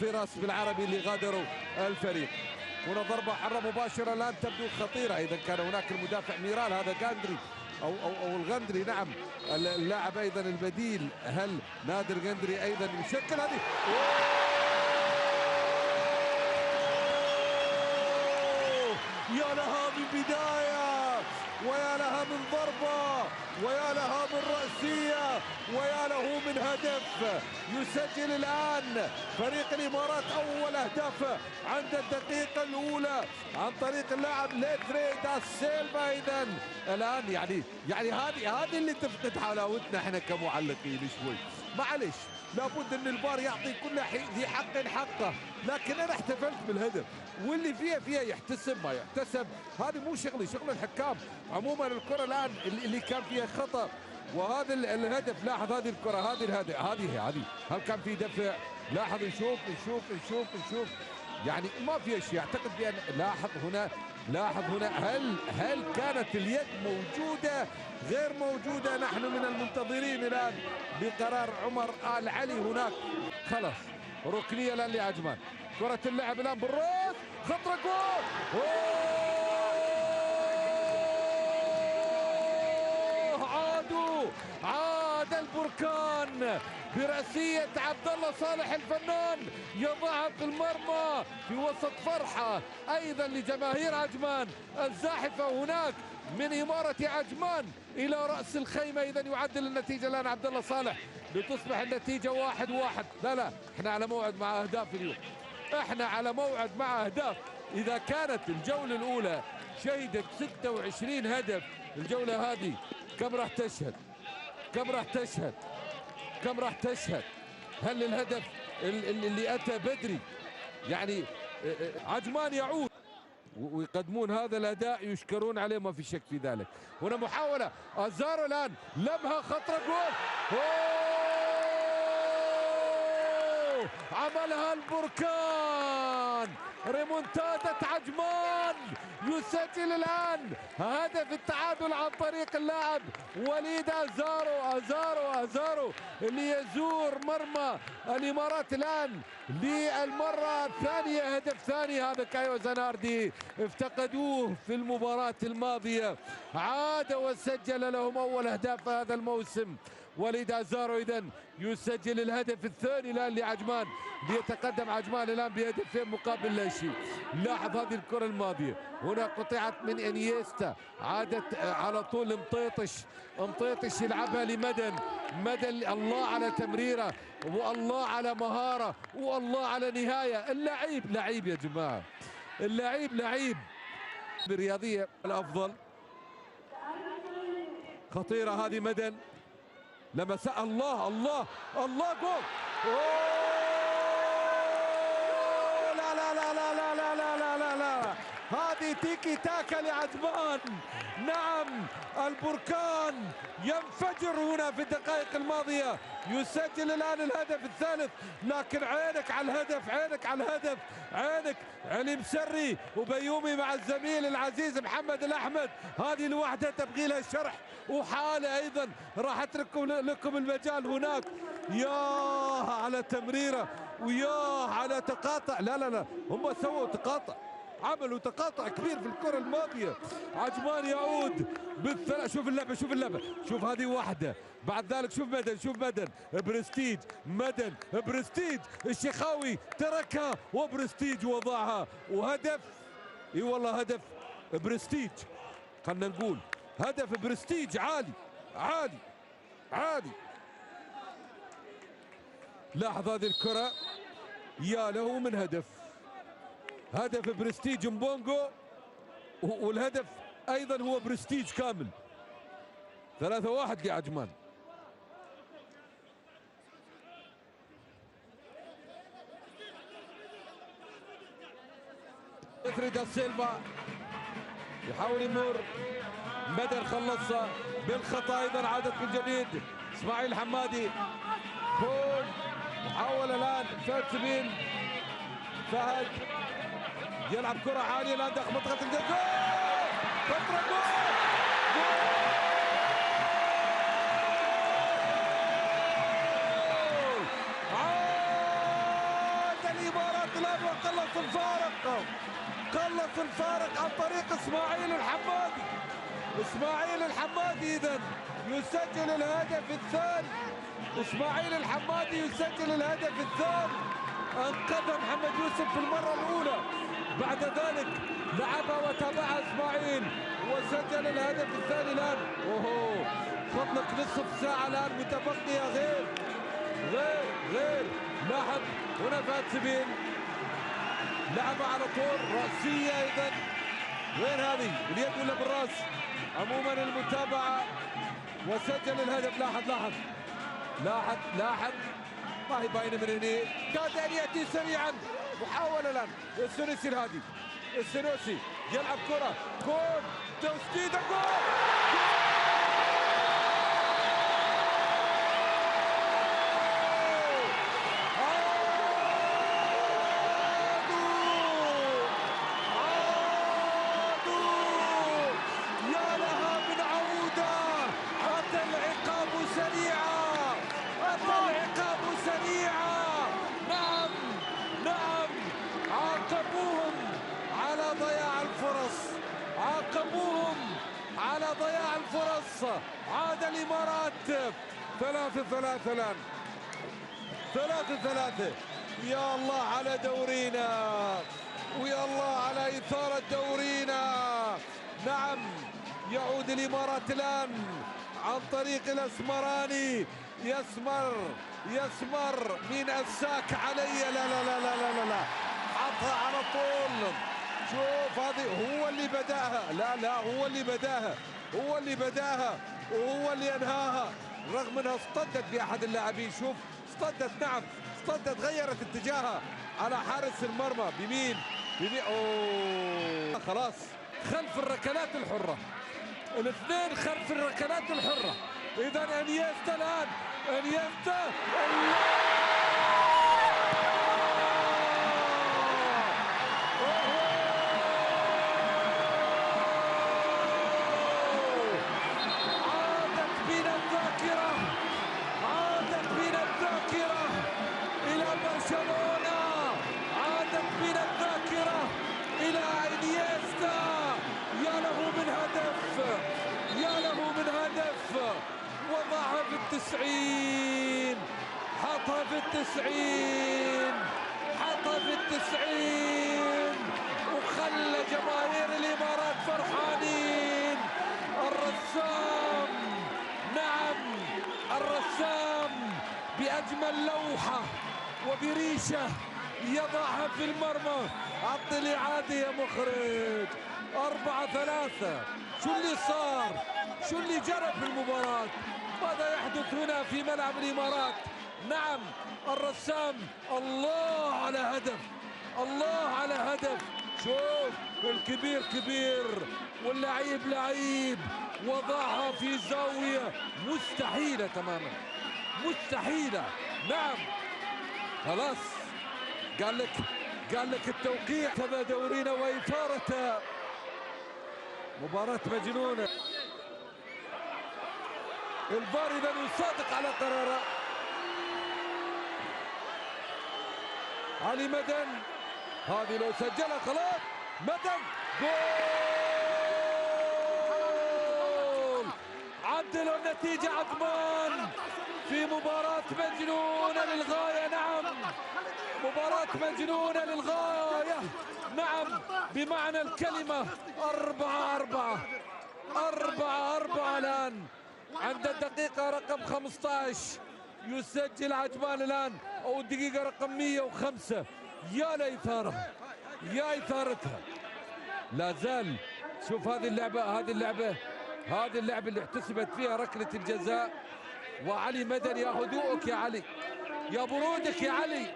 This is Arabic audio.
فراس بالعربي اللي غادروا الفريق. هنا ضربة حرة مباشرة الآن تبدو خطيرة. إذا كان هناك المدافع ميرال، هذا غاندري أو الغندري، نعم اللاعب أيضا البديل. هل نادر غندري أيضا يشكل هذه؟ يا لها من بداية، ويا لها من ضربة، ويا لها من رأسية، ويا له من هدف. يسجل الآن فريق الإمارات أول أهداف عند الدقيقة الأولى عن طريق اللاعب ليثري دا سيلفا. إذا الآن يعني هذه اللي تفقد حلاوتنا احنا كمعلقين شوي. معلش، لابد ان الفار يعطي كل ذي حق حقه، لكن انا احتفلت بالهدف، واللي فيها يحتسب ما يحتسب. هذه مو شغل الحكام. عموما الكره الان اللي كان فيها خطا، وهذا الهدف. لاحظ هذه الكره، هذه هل كان في دفع؟ لاحظ، نشوف يعني ما في شيء. اعتقد بان لاحظ هنا هل كانت اليد موجوده غير موجوده؟ نحن من المنتظرين الان بقرار عمر آل علي. هناك خلاص ركنيه الان لعجمان. كره اللعب الان بالراس، خطره جول. عاد البركان برأسية عبد الله صالح الفنان، يضعها في المرمى في وسط فرحة أيضا لجماهير عجمان الزاحفة هناك من إمارة عجمان إلى رأس الخيمة. إذا يعدل النتيجة الآن عبد الله صالح لتصبح النتيجة 1-1. لا احنا على موعد مع أهداف اليوم، احنا على موعد مع أهداف. إذا كانت الجولة الأولى شهدت 26 هدف، الجولة هذه كم راح تشهد؟ هل الهدف اللي أتى بدري؟ يعني عجمان يعود ويقدمون هذا الأداء يشكرون عليه، ما في شك في ذلك. هنا محاولة أزارو الآن، لمها خطرة جول. عملها البركان، ريمونتادا عجمان. يسجل الآن هدف التعادل عن طريق اللاعب وليد أزارو اللي يزور مرمى الإمارات الآن للمرة الثانية. هدف ثاني، هذا كايو زناردي افتقدوه في المباراة الماضية، عاد وسجل لهم أول أهداف هذا الموسم. وليد أزارو إذن يسجل الهدف الثاني الآن لعجمان، ليتقدم عجمان الآن بهدفين مقابل لا شيء. لاحظ هذه الكرة الماضية، هنا قطعت من انيستا، عادت على طول مطيطش يلعبها لمدن. الله على تمريرة، والله على مهارة، والله على نهاية. اللعيب لعيب يا جماعة، اللعيب لعيب. بالرياضية الأفضل، خطيرة هذه مدن لمسها. الله جول. لا هذه تيكي تاكا لعجمان. نعم، البركان ينفجر هنا في الدقائق الماضية، يسجل الآن الهدف الثالث. لكن عينك على الهدف، عينك علي مسري وبيومي مع الزميل العزيز محمد الأحمد. هذه الوحدة تبغي لها شرح وحالة أيضا، راح أترك لكم المجال هناك. ياه على تمريرة، وياه على تقاطع. لا هم سووا تقاطع، عملوا تقاطع كبير في الكرة الماضية. عجمان يعود بالثلاث. شوف اللعبة، شوف هذه واحدة، بعد ذلك شوف مدن برستيج الشيخاوي تركها، وبرستيج وضعها، وهدف. اي والله هدف برستيج، خلنا نقول هدف برستيج عالي. لاحظ هذه الكرة، يا له من هدف برستيج مبونغو، والهدف ايضا هو برستيج كامل. 3-1 لعجمان. دا سيلفا يحاول يمر، بدر خلصها بالخطا ايضا. عادت من جديد اسماعيل حمادي، كون محاولة الان فهد يلعب كرة عالية الان داخل منطقة الجول. خطرة جول. عاد الإمارات الان وقلص الفارق. قلص الفارق عن طريق اسماعيل الحمادي. اسماعيل الحمادي اذا يسجل الهدف الثاني. اسماعيل الحمادي يسجل الهدف الثاني. انقذ محمد يوسف في المره الاولى، بعد ذلك لعب وتابع اسماعيل وسجل الهدف الثاني الان. اوه فضلك نصف ساعه الان متبقيه. غير لاعب هنا فات سبيل، لعب على طول راسيه اذا غير هذه باليد ولا بالراس. عموما المتابعه وسجل الهدف. لاحظ ما هي باينه من هنا. كاد ان ياتي سريعا. محاوله الان السنوسي الهادي. السنوسي يلعب كره، جول، تسديده، جول. عاقبوهم على ضياع الفرص. عاد الامارات 3-3 الان. 3-3. يا الله على دورينا، ويا الله على اثاره دورينا. نعم يعود الامارات الان عن طريق الاسمراني. يسمر من الساك علي. لا حطها على طول. شوف هذه هو اللي بداها. لا هو اللي بداها وهو اللي انهاها، رغم انها اصطدت باحد اللاعبين. شوف اصطدت غيرت اتجاهها على حارس المرمى بيمين. اوه خلاص خلف الركلات الحره. الاثنين خلف الركلات الحره. اذا انيستا الان. انيستا برشلونة. عادت من الذاكرة إلى إنيستا. يا له من هدف. وضعها في 90. حطها في 90 وخلى جماهير الإمارات فرحانين. الرسام بأجمل لوحة وبريشة يضعها في المرمى. عطلي عادي يا مخرج. 4-3. شو اللي صار؟ شو اللي جرى في المباراة؟ ماذا يحدث هنا في ملعب الإمارات؟ نعم الرسام الله على هدف. شوف الكبير كبير واللعيب لعيب. وضعها في زاوية مستحيلة تماما. نعم خلاص قال لك التوقيع. كذا دورينا وإثارة مباراة مجنونة. الفار إذا يصادق على قراره. علي مدن هذه لو سجلها خلاص. مدن جول. عدلوا النتيجة عثمان في مباراة مجنونة للغاية. نعم مباراة مجنونة للغاية. نعم بمعنى الكلمة. 4-4 الآن عند الدقيقة رقم 15 يسجل عجبان الآن، أو الدقيقة رقم 105. يا لإثارة، يا إثارتها. لا زال شوف هذه اللعبة اللي احتسبت فيها ركلة الجزاء. وعلي مدن يا هدوءك يا علي، يا برودك يا علي.